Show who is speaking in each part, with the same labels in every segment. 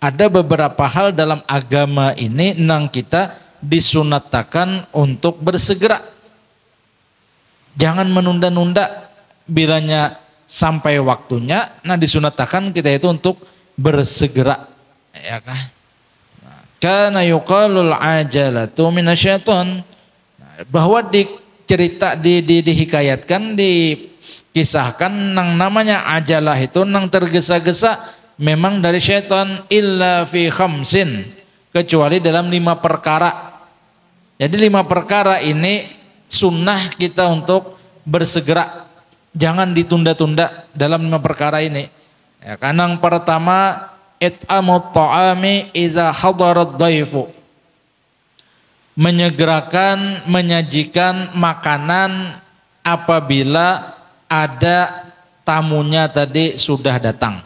Speaker 1: ada beberapa hal dalam agama ini nang kita disunatakan untuk bersegera. Jangan menunda-nunda, bilanya sampai waktunya, nah disunatakan kita itu untuk bersegera, ya kan? Kana yuqalul ajalatu minasyaiton. Bahwa dihikayatkan, dikisahkan nang namanya ajalah itu nang tergesa-gesa memang dari syaitan, illa fi khamsin, kecuali dalam 5 perkara. Jadi 5 perkara ini sunnah kita untuk bersegera, jangan ditunda-tunda dalam 5 perkara ini. Ya, karena yang pertama it'amut ta'ami idza hadarat dhaifu, menyegerakan menyajikan makanan apabila ada tamunya tadi sudah datang.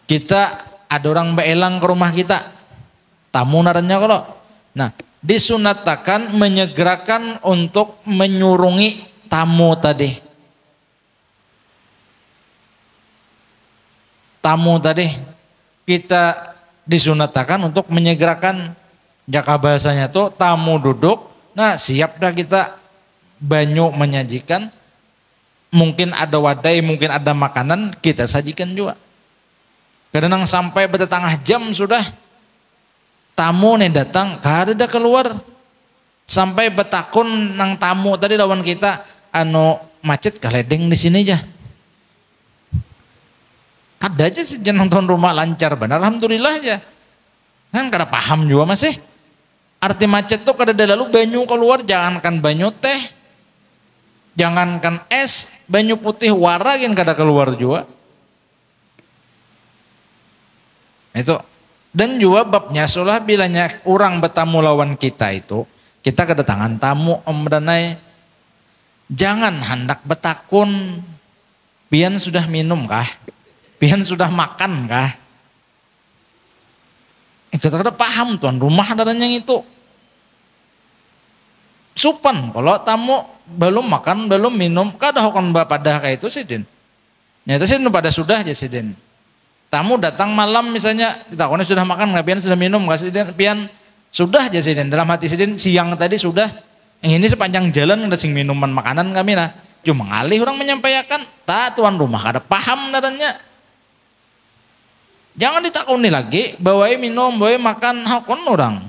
Speaker 1: Kita ada orang beelang ke rumah kita, tamu naranya kalau, nah disunatakan menyegerakan untuk menyurungi tamu tadi. Tamu tadi kita disunatakan untuk menyegerakan, jaka bahasanya tuh tamu duduk, nah siap dah kita banyu menyajikan, mungkin ada wadai, mungkin ada makanan, kita sajikan juga. Kadang sampai bertetangah jam sudah tamu nih datang, kada keluar, sampai betakun nang tamu tadi lawan kita, anu macet kaledeng di sini aja. Ada aja sih nonton rumah lancar benar, alhamdulillah aja. Kan kada paham juga masih. Arti macet tuh kada ada lalu banyu keluar, jangankan banyu teh, jangankan es, banyu putih waragin kada keluar juga. Itu. Dan juga babnya sulah bilanya orang bertamu lawan kita itu, kita kedatangan tamu omdanai, jangan hendak betakun, pian sudah minum kah? Pian sudah makan kah? Kita kada paham tuan rumah adanya itu. Supan kalau tamu belum makan, belum minum, kada hokon pada kayak itu sih din. Nyata sih pada sudah aja sih din. Tamu datang malam misalnya, ditakutnya sudah makan nggak, pian sudah minum nggak sih, pian sudah aja sih, dalam hati sih siang tadi sudah, yang ini sepanjang jalan ada sing minuman makanan kami nah, cuma ngalih orang menyampaikan, tak tuan rumah kada paham dadanya, jangan ditakuni lagi, bawai minum, bawai makan, hakon orang,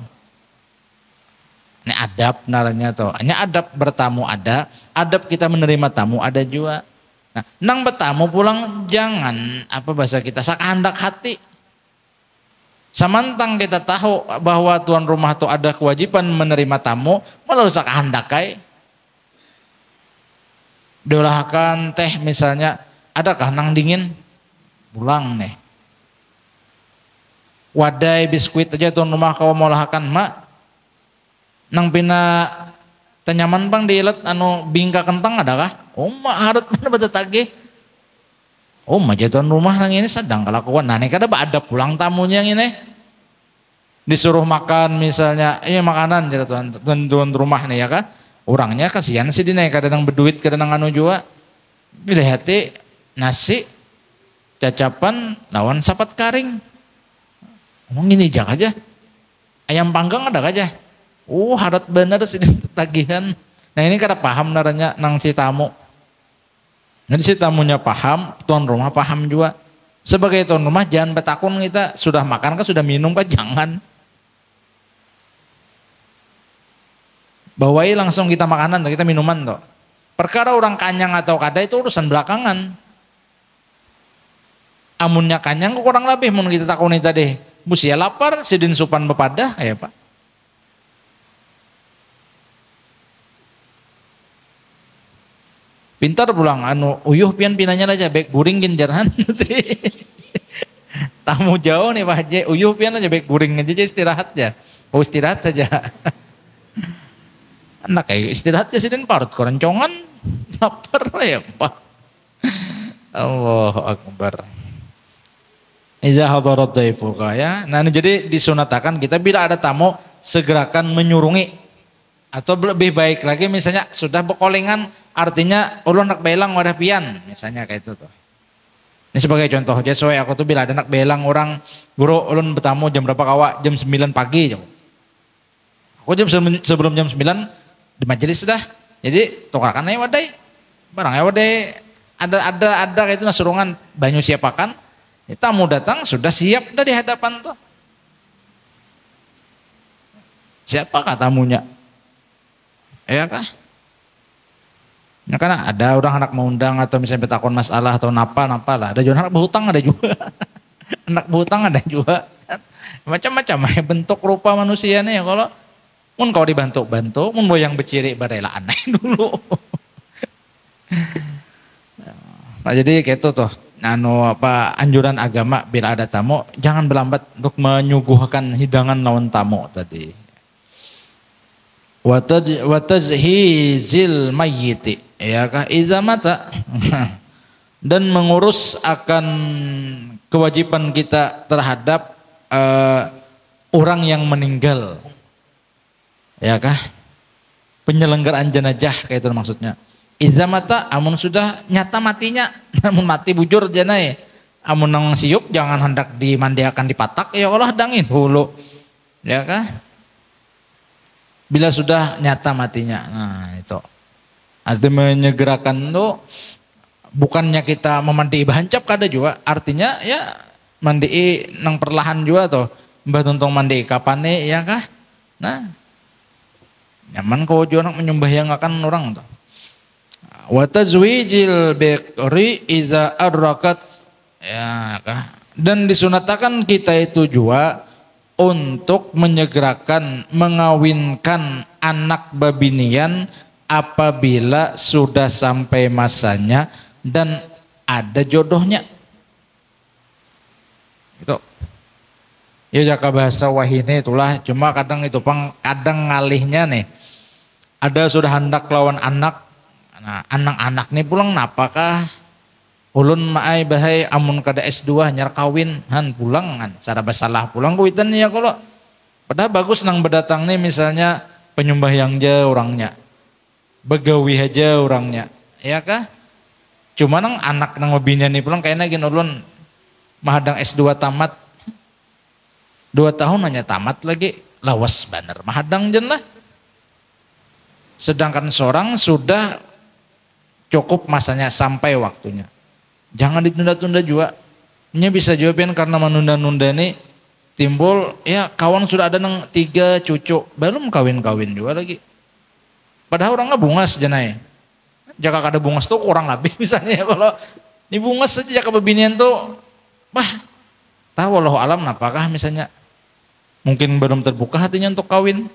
Speaker 1: ini adab naranya tuh, hanya adab bertamu ada, adab kita menerima tamu ada juga. Nah, nang bertamu pulang jangan apa bahasa kita sakahandak hati. Samantang kita tahu bahwa tuan rumah itu ada kewajiban menerima tamu, malah sakahandak kai. Diolahkan teh misalnya, adakah nang dingin? Pulang nih. Wadai biskuit aja tuan rumah kau mau lahkan mak. Nang pina tenyaman bang diilat anu bingka kentang adakah? Oh mak harut mana bata tagih. Oh mak tuan rumah nang ini sedang kelakuan. Nah ini kada ada pulang tamunya yang ini. Disuruh makan misalnya, ini makanan jadi tuan rumah nih ya kan. Orangnya kasihan sih dinaik kadang berduit kadang anu juga. Bila hati nasi cacapan lawan sapat karing. Ngomong gini jak aja. Ayam panggang ada aja. Harut bener sih tagihan. Nah ini kada paham naranya nang si tamu. Nanti si tamunya paham, tuan rumah paham juga. Sebagai tuan rumah jangan betakun kita sudah makan kah, sudah minum kah, jangan. Bawai langsung kita makanan atau kita minuman toh. Perkara orang kanyang atau kada itu urusan belakangan. Amunnya kanyang kok kurang lebih mun kita takuni tadi. Busia lapar, sidin supan bepadah ya Pak. Pintar pulang anu uyuh pian pinanya aja baik guring ginjaran. Tamu jauh nih Pak Haji, uyuh pian aja baik guring aja istirahat ya. Oh istirahat saja. Anak kayak istirahat ya sidin parut keroncongan. Lapar ya Pak. Allahu Akbar. Iza hadarat dhaifuka ya. Nah jadi disunatakan kita bila ada tamu segerakan menyurungi. Atau lebih baik lagi misalnya sudah bekolingan artinya ulun nak belang wadah pian misalnya kayak itu tuh. Ini sebagai contoh, jadi aku tuh bila ada anak belang orang, guru ulun bertamu jam berapa kawa? Jam 9 pagi. Aku sebelum jam 9 di majelis sudah. Jadi tukarkan aja wadai. Barang ya wadai ada kayak itu nasurungan banyu siapakan. Tamu datang sudah siap dah di hadapan tuh. Siapakah tamunya? Ya kah? Ya karena ada orang anak mau undang atau misalnya bertakon masalah atau napa lah. Ada juga anak berhutang ada juga. Anak berhutang ada juga. Macam-macam bentuk rupa manusianya ya kalau mun kau dibantu-bantu, mun boyang beciri barela aneh dulu. Nah jadi kayak itu tuh. Anjuran agama bila ada tamu jangan berlambat untuk menyuguhkan hidangan lawan tamu tadi. Watazhizil mayyiti ya kah idza mata dan mengurus akan kewajiban kita terhadap orang yang meninggal ya kah penyelenggaraan jenazah kayak itu maksudnya idza mata amun sudah nyata matinya amun mati bujur jenai amun nang siup jangan hendak dimandiakan di patak ya Allah dangin hulu ya kah bila sudah nyata matinya. Nah itu artinya menyegerakan itu bukannya kita memandi bahancap kada juga artinya ya mandi nang perlahan juga tuh mbah tuntung mandi kapane ya kah nah nyaman kau juga menyembah yang akan orang tuh wa tazwijil bikri iza adrakat ya kah dan disunatakan kita itu juga untuk menyegerakan mengawinkan anak babinian apabila sudah sampai masanya dan ada jodohnya. Itu. Ya jaka bahasa wahine itulah cuma kadang itu kadang ngalihnya nih. Ada sudah hendak lawan anak. Nah, anak-anak nih pulang napakah? Ulun maai bahai amun kada S2 nyar kawin han pulang kan cara basalah pulang kuitan ya kalau padahal bagus nang berdatang nih misalnya penyembah yang aja orangnya begawi aja orangnya ya kah cuma nang anak nang mabinian nih pulang kayaknya gini ulun mahadang S2 tamat 2 tahun hanya tamat lagi lawas baner mahadang jen lah sedangkan seorang sudah cukup masanya sampai waktunya. Jangan ditunda-tunda juga. Ini bisa jawabin karena menunda-nunda ini timbul ya kawan sudah ada nang 3 cucu belum kawin-kawin juga lagi. Padahal orangnya bungas jenai. Jika kada bungas tuh kurang lebih misalnya kalau ini bungas saja jaka bebinian tuh tahu Allah alam apakah misalnya mungkin belum terbuka hatinya untuk kawin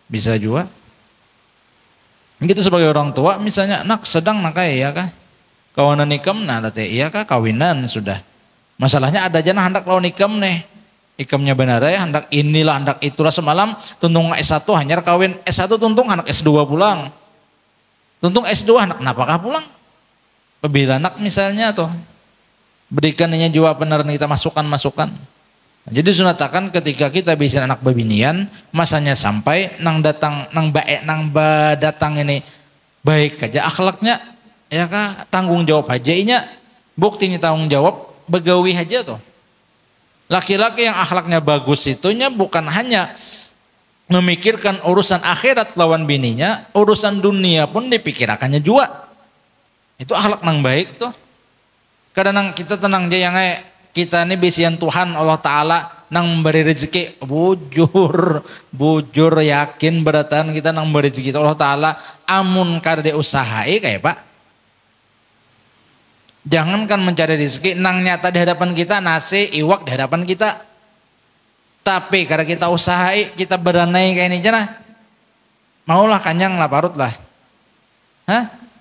Speaker 1: bisa juga. Kita sebagai orang tua misalnya nak sedang nakai ya kah? Kawanan nikam nah teh iya kah kawinan sudah. Masalahnya ada aja hendak lawan nikam nih. Ikamnya benar ya hendak inilah hendak itulah semalam tuntung S1 hanyar kawin S1 tuntung anak S2 pulang. Tuntung S2 anak napakah pulang? Bila anak misalnya tuh berikannya juga benar kita masukan-masukan. Nah, jadi sunatakan ketika kita bisa anak babinian masanya sampai nang datang nang datang ini baik aja akhlaknya ya kah tanggung jawab aja inya buktinya tanggung jawab begawi aja tuh laki-laki yang akhlaknya bagus itunya bukan hanya memikirkan urusan akhirat lawan bininya urusan dunia pun dipikirkannya juga itu akhlak nang baik tuh kadang kita tenang aja yang kita ini bisian Tuhan Allah Ta'ala nang memberi rezeki bujur yakin beratan kita nang memberi rezeki Allah Ta'ala amun kada diusahai kayak pak jangankan mencari rezeki nang nyata di hadapan kita nasi iwak di hadapan kita tapi karena kita usahai kita beranai kayak ini aja nah maulah kanyang lah parut lah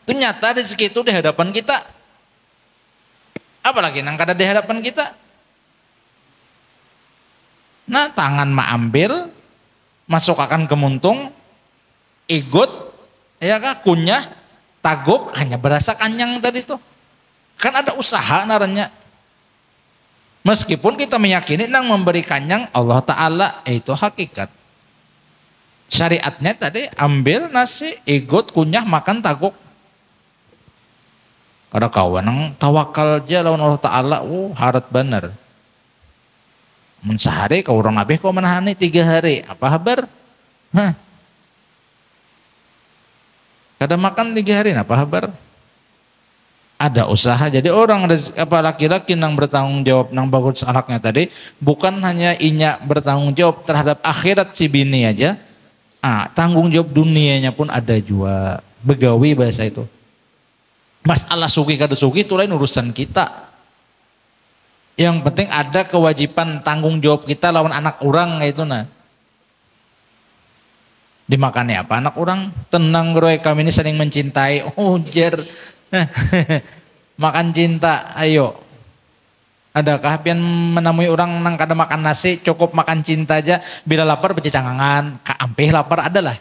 Speaker 1: itu nyata rezeki itu di hadapan kita apalagi nang kada di hadapan kita nah tangan ambil masuk akan kemuntung ikut ya kah kunyah taguk hanya berasa kanyang tadi tuh kan ada usaha naranya meskipun kita meyakini nang memberi kanyang Allah Ta'ala itu hakikat syariatnya tadi ambil nasi ikut kunyah makan taguk Kada kawan nang tawakal aja lawan Allah Ta'ala, harat bener. Mun sehari kau orang abeh kau menahani 3 hari, apa kabar? Hah? Kada makan 3 hari, apa kabar? Ada usaha. Jadi orang apa laki-laki nang bertanggung jawab nang bagus anaknya tadi, bukan hanya inya bertanggung jawab terhadap akhirat si bini aja, tanggung jawab dunianya pun ada juga. Begawi bahasa itu. Masalah suki kada suki itu lain urusan kita. Yang penting ada kewajiban tanggung jawab kita lawan anak orang itu nah. Dimakannya apa anak orang? Tenang groy, kami ini saling mencintai. Jer. Makan cinta, ayo. Adakah pian menemui orang nang kada makan nasi, cukup makan cinta aja, bila lapar bercecangangan, ampeh lapar adalah.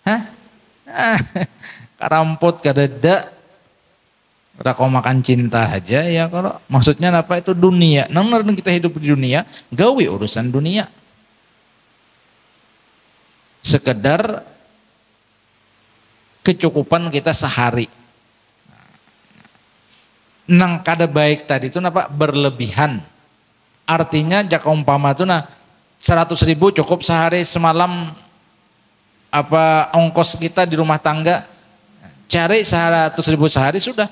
Speaker 1: Hah? Karamput kadada. Kada kau makan cinta aja ya kalau maksudnya apa itu dunia. Namun kita hidup di dunia, gawe urusan dunia. Sekedar kecukupan kita sehari. Nang kada baik tadi itu apa berlebihan. Artinya jaka umpama itu 100.000 cukup sehari semalam apa ongkos kita di rumah tangga. Cari 100.000 sehari sudah.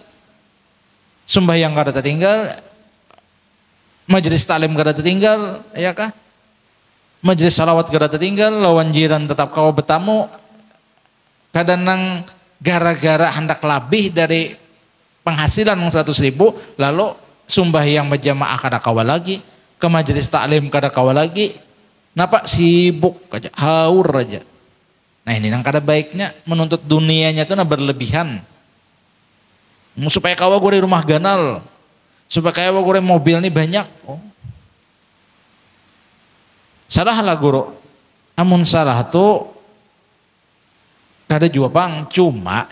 Speaker 1: Sembahyang kada tertinggal, majelis taklim kada tertinggal, ya kah? Majelis salawat kada tertinggal, lawan jiran tetap kau bertamu. Kadang nang gara-gara hendak lebih dari penghasilan 100.000, lalu sembahyang berjamaah kada kawa lagi, ke majelis taklim kada kawa lagi. Napa sibuk aja, haur aja. Nah ini nang kada baiknya menuntut dunianya itu berlebihan. Supaya kawa gue di rumah ganal, supaya kawa gue mobil ini banyak. Salah lah guru, amun salah tuh kada jua bang, cuma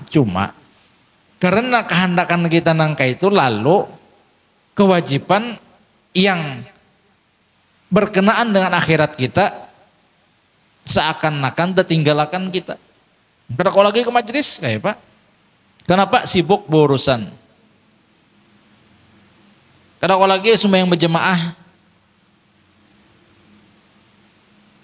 Speaker 1: karena kehendakan kita nangka itu lalu kewajiban yang berkenaan dengan akhirat kita seakan-akan tertinggalkan kita. Kada kau lagi ke majelis kayak pak. Kenapa sibuk berurusan? Kada kau lagi sembahyang berjamaah.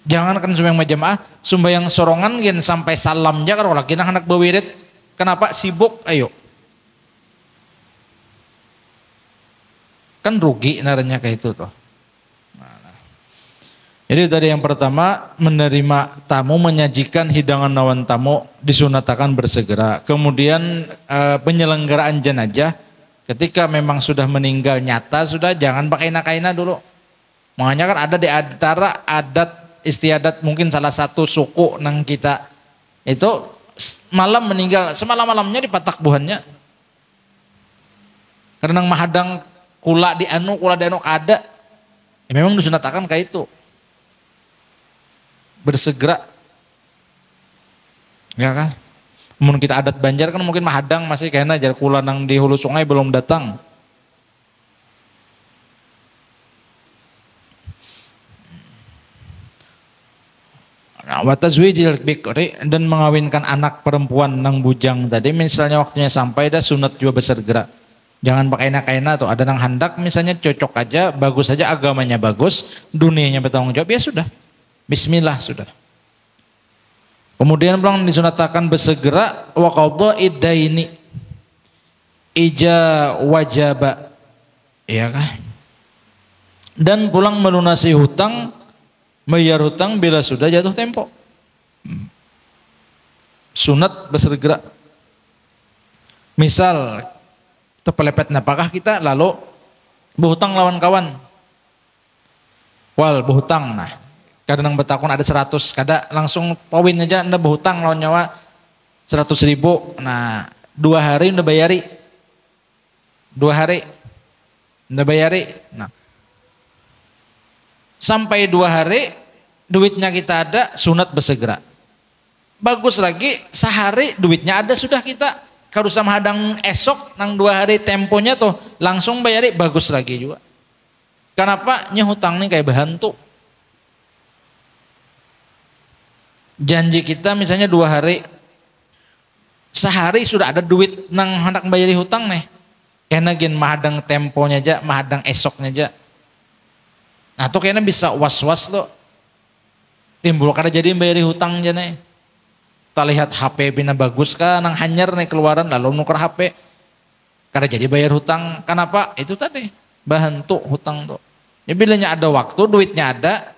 Speaker 1: Jangan kan sembahyang berjamaah, sembahyang sorongan gen sampai salamnya kada kau lagi anak bewirid. Kenapa sibuk? Ayo. Kan rugi naranya kayak itu tuh. Jadi tadi yang pertama menerima tamu, menyajikan hidangan lawan tamu disunatakan bersegera. Kemudian penyelenggaraan jenazah ketika memang sudah meninggal nyata sudah jangan pakai kaina dulu. Makanya kan ada di antara adat istiadat mungkin salah satu suku nang kita itu malam meninggal semalam-malamnya dipatak buhannya. Karena mahadang kula di anu kada. Ya, memang disunatakan kayak itu. Bersegera ya kan mungkin kita adat Banjar kan mungkin mahadang masih kayaknya jar kula nang di hulu sungai belum datang. Nah, watazwijil bikri dan mengawinkan anak perempuan nang bujang tadi misalnya waktunya sampai dah sunat juga bersegera. Jangan pakai kaina atau ada nang handak misalnya cocok aja bagus aja agamanya bagus dunianya bertanggung jawab ya sudah. Bismillah sudah. Kemudian pulang disunatakan bersegera wa qada'id daini ija wajaba. Iya kah? Dan pulang melunasi hutang, bayar hutang bila sudah jatuh tempo. Sunat bersegera. Misal terpelepet napakah kita lalu berhutang lawan kawan. Wal berhutang nah. Kadang betakun ada 100, kada langsung poin aja anda berhutang lawan nyawa 100.000. Nah 2 hari anda bayari. 2 hari anda bayari. Nah sampai 2 hari duitnya kita ada sunat bersegera. Bagus lagi sehari duitnya ada sudah kita. Kalau sama hadang esok nang 2 hari temponya tuh langsung bayari bagus lagi juga. Kenapa? Nyehutang nih kayak berhantu. Janji kita misalnya 2 hari, sehari sudah ada duit nang hendak bayari hutang nih. Kena gen mahadang temponya aja, mahadang esoknya aja. Nah tuh kayaknya bisa was-was tuh. Timbul kada jadi bayari hutang aja nih. Tak lihat HP bina bagus kan, nang hanyar nih keluaran lalu nuker HP. Kada jadi bayar hutang, kenapa? Itu tadi, bahan tuh hutang tuh. Ya bilanya ada waktu, duitnya ada,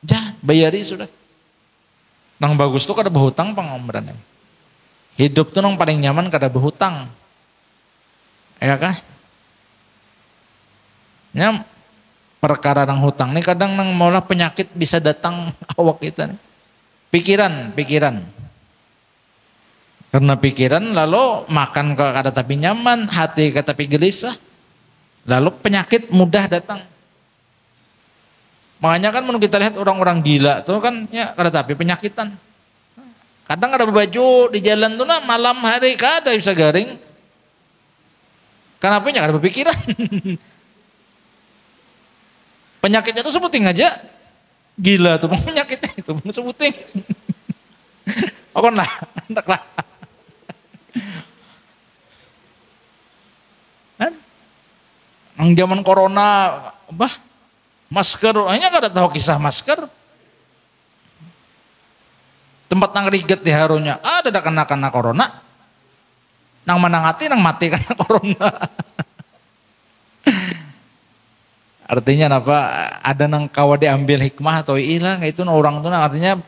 Speaker 1: jah bayari sudah. Nang bagus tuh kada berhutang pengomberan. Hidup tuh nang paling nyaman kada berhutang. Ya kah? Nya perkara nang hutang nih kadang nang maulah penyakit bisa datang awak kita nih. Pikiran. Karena pikiran lalu makan ke kada tapi nyaman, hati ke tapi gelisah. Lalu penyakit mudah datang. Makanya kan menurut kita lihat orang-orang gila tuh kan ya kada tapi penyakitan. Kadang ada baju di jalan tuh nah malam hari kada bisa garing. Kenapa nya kada berpikiran? Penyakitnya tuh sebuting aja. Gila tuh penyakitnya itu sebuting. Oh nah, hendak lah. Kan? Ang zaman corona, masker, hanya kada tahu kisah masker. Tempat nang riget di harunya, ada kena corona. Nang manangati, nang mati karena corona. Artinya apa? Ada nang kawa diambil hikmah atau ilang itu orang tuh artinya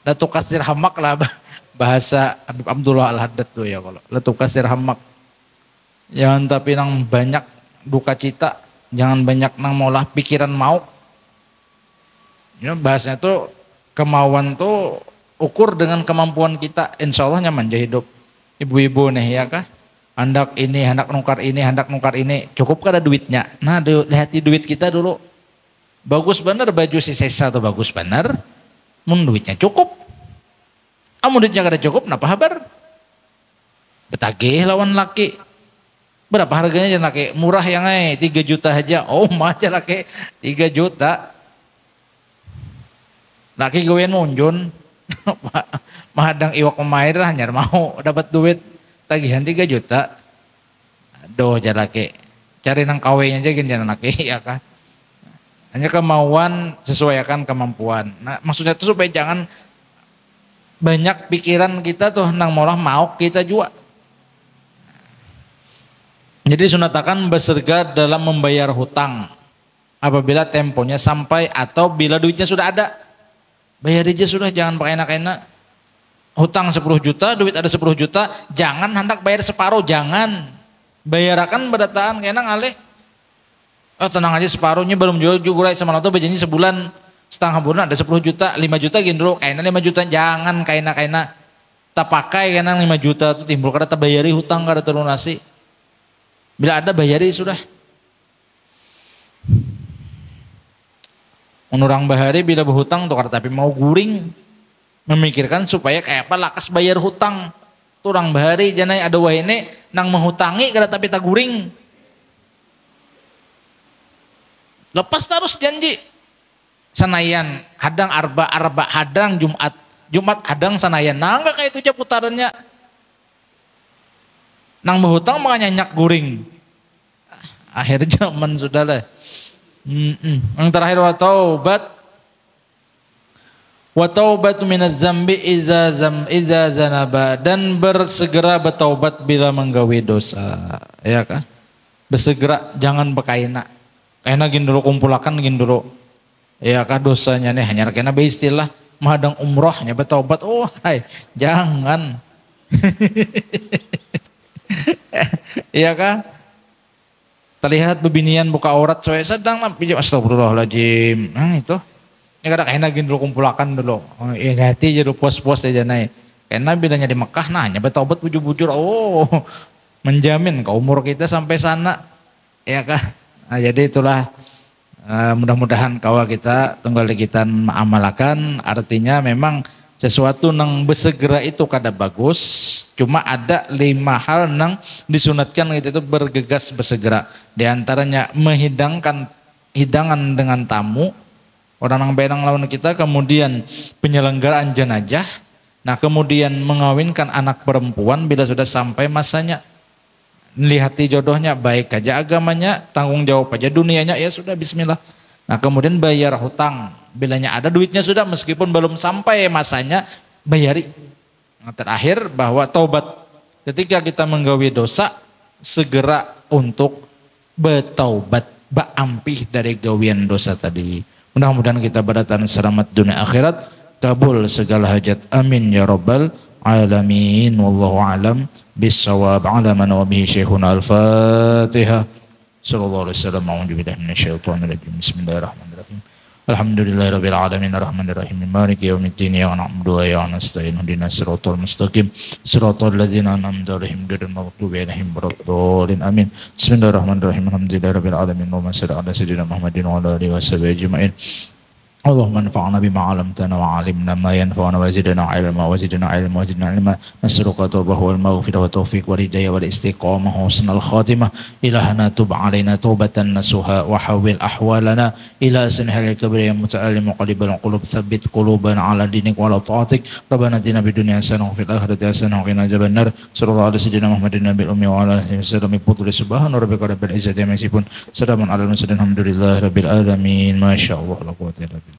Speaker 1: Latu kasir hamak lah bahasa Habib Abdullah Al-Haddad tuh ya kalau latu kasir hamak. Jangan tapi nang banyak duka cita, jangan banyak nang maulah pikiran mau. Ya, bahasanya tuh kemauan tuh ukur dengan kemampuan kita, insya Allah nyaman aja hidup. Ibu-ibu nih ya kah? Hendak nukar ini, cukup kada duitnya. Nah lihat duit kita dulu. Bagus bener baju si Sesa tuh bagus bener. Mun duitnya cukup. Amun duitnya kada cukup, napa habar? Betagih lawan laki. Berapa harganya aja laki? Murah yang 3 juta aja. Oh aja laki 3 juta. Laki gawean munjun. Mahadang iwak pemair hanya mau dapat duit tagihan 3 juta. Aduh aja laki. Cari nang kawenya aja gini laki ya kan. Hanya kemauan sesuaikan kemampuan. Nah maksudnya itu supaya jangan banyak pikiran kita tuh nang mau kita juga. Jadi sunatakan beserga dalam membayar hutang apabila temponya sampai atau bila duitnya sudah ada. Bayar aja sudah, jangan pakai enak-enak. Hutang 10 juta, duit ada 10 juta, jangan hendak bayar separuh, jangan. Bayarakan berdataan kena ngalih. Oh tenang aja separuhnya belum jual juga sama noto bajanji sebulan setengah bulan ada 10 juta 5 juta gini dulu kaina 5 juta jangan kaina tak pakai kaina 5 juta itu timbul kada tak bayari hutang kada terlunasi bila ada bayari sudah menurang bahari bila berhutang tuh kada tapi mau guring memikirkan supaya kayak apa lakas bayar hutang tuh orang bahari jangan ada wahine nang menghutangi kada tapi tak guring. Lepas terus janji Sanayan hadang arba hadang Jumat hadang Sanayan nangga kayak itu putarannya nang berhutang makanya nyak guring akhir zaman sudah lah. Yang terakhir wa taubat minaz zambi iza zanaba dan bersegera bertaubat bila menggawe dosa ya kan bersegera jangan bekaina kena gin dulu kumpulakan gin dulu ya kah dosanya nih hanya kena beristilah mahadang umrohnya bertaubat oh hai jangan iya kah terlihat bebinian buka aurat soalnya sedang nampi astagfirullahaladzim nah itu ini kada kena gin dulu kumpulakan dulu oh, iya hati jadi pos-pos aja naik kena bilanya di Mekah nah hanya bertaubat bujur-bujur oh menjamin ke umur kita sampai sana ya kah. Nah, jadi itulah mudah-mudahan kawa kita tunggal kita mengamalkan artinya memang sesuatu nang bersegera itu kada bagus cuma ada 5 hal nang disunatkan itu bergegas bersegera diantaranya menghidangkan hidangan dengan tamu orang nang benang lawan kita kemudian penyelenggaraan jenazah nah kemudian mengawinkan anak perempuan bila sudah sampai masanya lihati jodohnya, baik aja agamanya, tanggung jawab aja dunianya, ya sudah bismillah. Nah kemudian bayar hutang, bilanya ada duitnya sudah meskipun belum sampai masanya, bayari. Nah, terakhir bahwa taubat, ketika kita menggawi dosa, segera untuk bertaubat, baampih dari gawian dosa tadi. Mudah-mudahan kita berdatan selamat dunia akhirat, kabul segala hajat, amin ya rabbal alamin. Wallahu alam bisawab. Ala man wa bihi syekhuna al-fatihah. Sallallahu alaihi wasallam. A'udzu billahi minasyaitonir rajim. Bismillahirrahmanirrahim. Alhamdulillahirabbil alamin arrahmanirrahim maliki yaumiddin iyyaka na'budu wa iyyaka nasta'in ihdinas siratal mustaqim siratal ladzina an'amta 'alaihim ghairil maghdubi 'alaihim waladdallin amin. Bismillahirrahmanirrahim. Alhamdulillahirabbil alamin. Allahumma shalli ala sayyidina Muhammadin wa ala alihi washabihi ajmain. اللهم انفعنا بما علمتنا وعلمنا ما ينفعنا وزدنا علما نسألك التوبة والمغفرة والتوفيق والهداية والاستقامة وحسن الخاتمة. إلهنا تب علينا توبة نصوحا وحول أحوالنا إلى سنها الكبر يا متعلم مقلب القلوب ثبت قلوبنا على دينك وعلى طاعتك. ربنا آتنا في الدنيا حسنة وفي الآخرة حسنة وقنا عذاب النار. صلى الله على سيدنا محمد النبي الأمي وعلى آله وسلم. بفضل سبحان ربك رب العزة عما يصفون. سلام على المرسلين الحمد لله رب العالمين. ما شاء الله لا قوة إلا بالله.